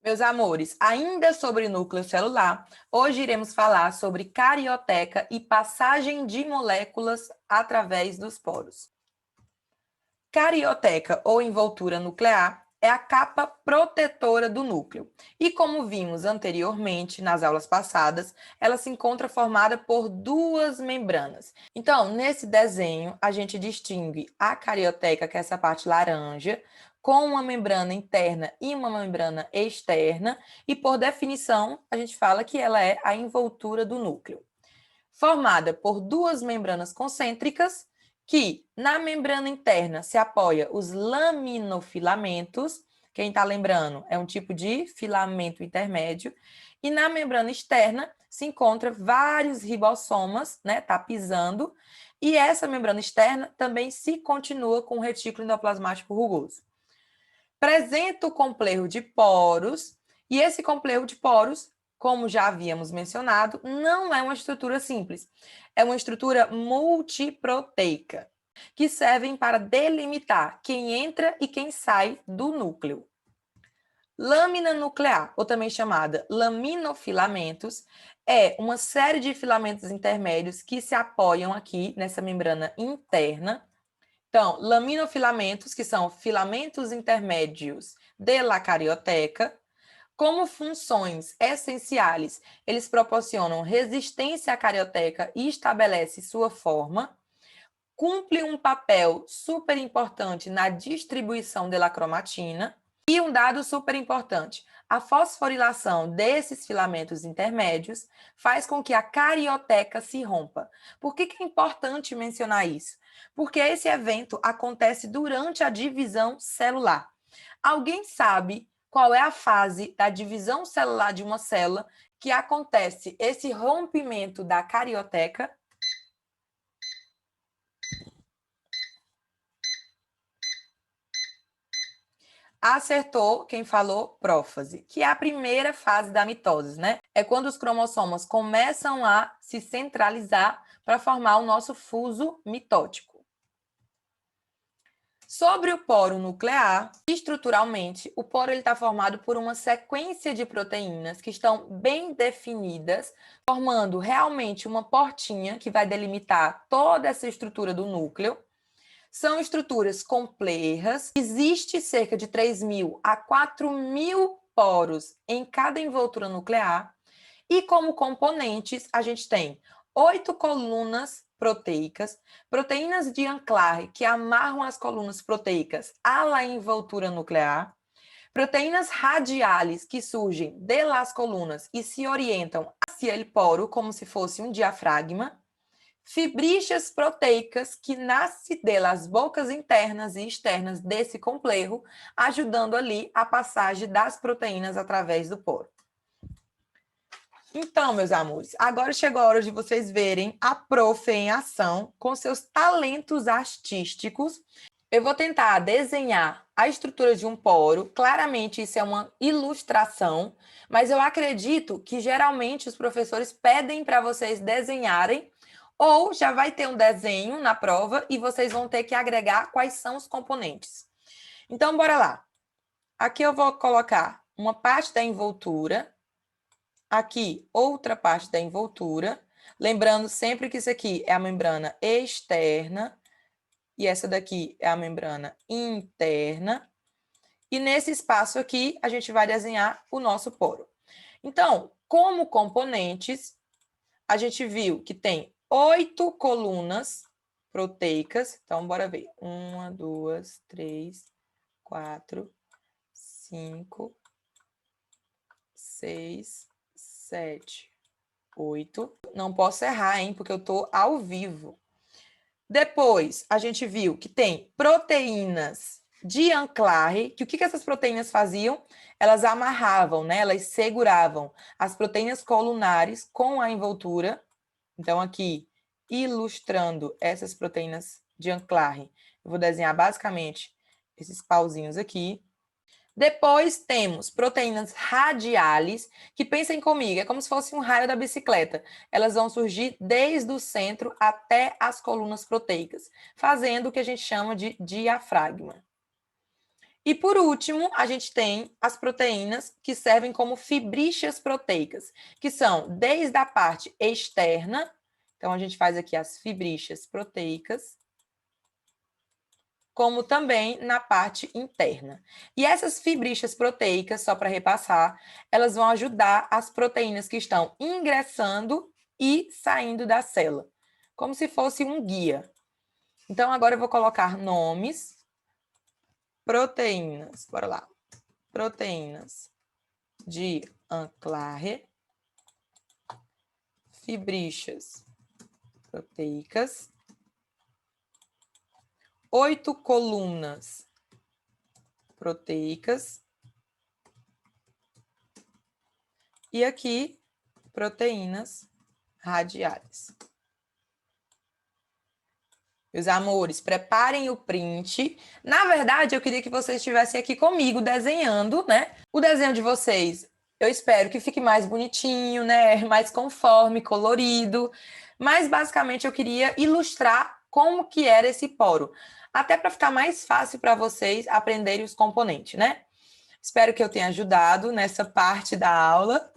Meus amores, ainda sobre núcleo celular, hoje iremos falar sobre carioteca e passagem de moléculas através dos poros. Carioteca ou envoltura nuclear é a capa protetora do núcleo. E como vimos anteriormente nas aulas passadas, ela se encontra formada por duas membranas. Então, nesse desenho, a gente distingue a carioteca, que é essa parte laranja, com uma membrana interna e uma membrana externa, e por definição, a gente fala que ela é a envoltura do núcleo. Formada por duas membranas concêntricas, que na membrana interna se apoia os laminofilamentos, quem está lembrando, é um tipo de filamento intermédio, e na membrana externa se encontra vários ribossomas, né, tá pisando, e essa membrana externa também se continua com o retículo endoplasmático rugoso. Apresenta o complexo de poros, e esse complexo de poros, como já havíamos mencionado, não é uma estrutura simples, é uma estrutura multiproteica, que servem para delimitar quem entra e quem sai do núcleo. Lâmina nuclear, ou também chamada laminofilamentos, é uma série de filamentos intermédios que se apoiam aqui nessa membrana interna. Então, laminofilamentos, que são filamentos intermédios de la carioteca, como funções essenciais, eles proporcionam resistência à carioteca e estabelecem sua forma, cumpre um papel super importante na distribuição da cromatina, e um dado super importante, a fosforilação desses filamentos intermédios faz com que a carioteca se rompa. Por que é importante mencionar isso? Porque esse evento acontece durante a divisão celular. Alguém sabe qual é a fase da divisão celular de uma célula que acontece esse rompimento da carioteca? Acertou quem falou prófase, que é a primeira fase da mitose, né? É quando os cromossomas começam a se centralizar para formar o nosso fuso mitótico. Sobre o poro nuclear, estruturalmente, o poro está formado por uma sequência de proteínas que estão bem definidas, formando realmente uma portinha que vai delimitar toda essa estrutura do núcleo. São estruturas complexas, existe cerca de 3.000 a 4.000 poros em cada envoltura nuclear, e como componentes a gente tem 8 colunas proteicas, proteínas de anclaje que amarram as colunas proteicas à envoltura nuclear, proteínas radiais que surgem de las colunas e se orientam hacia o poro como se fosse um diafragma, fibríceas proteicas que nascem das bocas internas e externas desse complexo, ajudando ali a passagem das proteínas através do poro. Então, meus amores, agora chegou a hora de vocês verem a prof em ação com seus talentos artísticos. Eu vou tentar desenhar a estrutura de um poro. Claramente, isso é uma ilustração, mas eu acredito que geralmente os professores pedem para vocês desenharem, ou já vai ter um desenho na prova e vocês vão ter que agregar quais são os componentes. Então, bora lá. Aqui eu vou colocar uma parte da envoltura, aqui outra parte da envoltura, lembrando sempre que isso aqui é a membrana externa e essa daqui é a membrana interna. E nesse espaço aqui, a gente vai desenhar o nosso poro. Então, como componentes, a gente viu que tem 8 colunas proteicas. Então, bora ver. 1, 2, 3, 4, 5, 6, 7, 8. Não posso errar, hein? Porque eu estou ao vivo. Depois, a gente viu que tem proteínas de anclaje, que o que essas proteínas faziam? Elas amarravam, né? Elas seguravam as proteínas colunares com a envoltura. Então, aqui, ilustrando essas proteínas de anclaje, eu vou desenhar basicamente esses pauzinhos aqui. Depois temos proteínas radiais, que pensem comigo, é como se fosse um raio da bicicleta. Elas vão surgir desde o centro até as colunas proteicas, fazendo o que a gente chama de diafragma. E por último, a gente tem as proteínas que servem como fibríceas proteicas, que são desde a parte externa, então a gente faz aqui as fibríceas proteicas, como também na parte interna. E essas fibríceas proteicas, só para repassar, elas vão ajudar as proteínas que estão ingressando e saindo da célula, como se fosse um guia. Então, agora eu vou colocar nomes, proteínas, bora lá. Proteínas de Anclair, fibríceas proteicas, 8 colunas proteicas e aqui proteínas radiais. Meus amores, preparem o print. Na verdade, eu queria que vocês estivessem aqui comigo desenhando, né? O desenho de vocês, eu espero que fique mais bonitinho, né? Mais conforme, colorido. Mas, basicamente, eu queria ilustrar como que era esse poro. Até para ficar mais fácil para vocês aprenderem os componentes, né? Espero que eu tenha ajudado nessa parte da aula.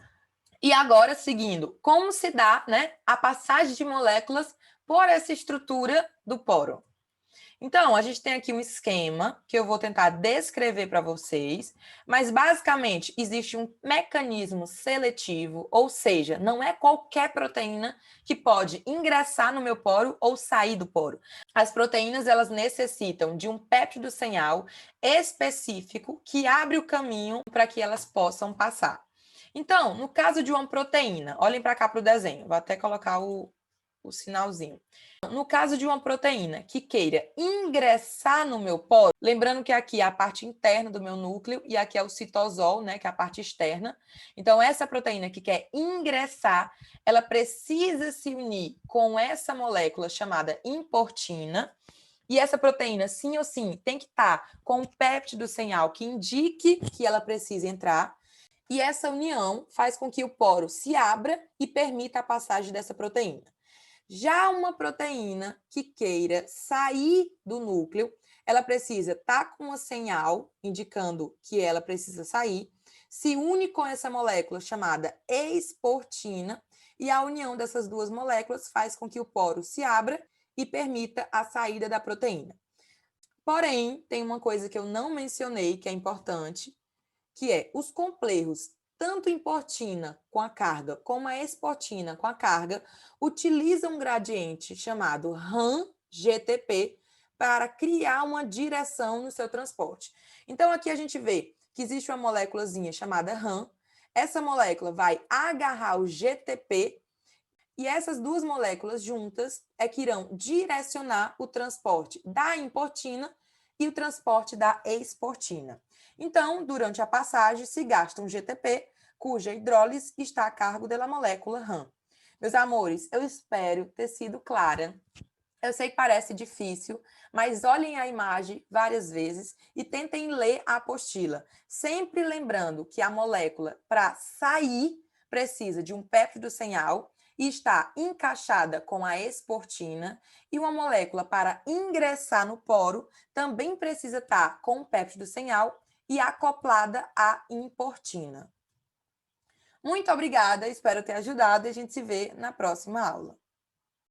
E agora, seguindo, como se dá, né, a passagem de moléculas por essa estrutura do poro? Então, a gente tem aqui um esquema que eu vou tentar descrever para vocês, mas basicamente existe um mecanismo seletivo, ou seja, não é qualquer proteína que pode ingressar no meu poro ou sair do poro. As proteínas, elas necessitam de um péptido senhal específico que abre o caminho para que elas possam passar. Então, no caso de uma proteína, olhem para cá para o desenho, vou até colocar o sinalzinho. No caso de uma proteína que queira ingressar no meu poro, lembrando que aqui é a parte interna do meu núcleo e aqui é o citosol, né, que é a parte externa. Então, essa proteína que quer ingressar, ela precisa se unir com essa molécula chamada importina. E essa proteína, sim ou sim, tem que estar com um péptido senhal que indique que ela precisa entrar. E essa união faz com que o poro se abra e permita a passagem dessa proteína. Já uma proteína que queira sair do núcleo, ela precisa estar com uma senhal indicando que ela precisa sair, se une com essa molécula chamada exportina, e a união dessas duas moléculas faz com que o poro se abra e permita a saída da proteína. Porém, tem uma coisa que eu não mencionei que é importante, que é os complexos, tanto importina com a carga como a exportina com a carga, utilizam um gradiente chamado RAM-GTP para criar uma direção no seu transporte. Então, aqui a gente vê que existe uma moléculazinha chamada RAM, essa molécula vai agarrar o GTP e essas duas moléculas juntas é que irão direcionar o transporte da importina e o transporte da exportina. Então, durante a passagem, se gasta um GTP, cuja hidrólise está a cargo da molécula RAM. Meus amores, eu espero ter sido clara. Eu sei que parece difícil, mas olhem a imagem várias vezes e tentem ler a apostila. Sempre lembrando que a molécula, para sair, precisa de um péptido senhal e está encaixada com a exportina, e uma molécula para ingressar no poro também precisa estar com o péptido senhal e acoplada à importina. Muito obrigada, espero ter ajudado e a gente se vê na próxima aula.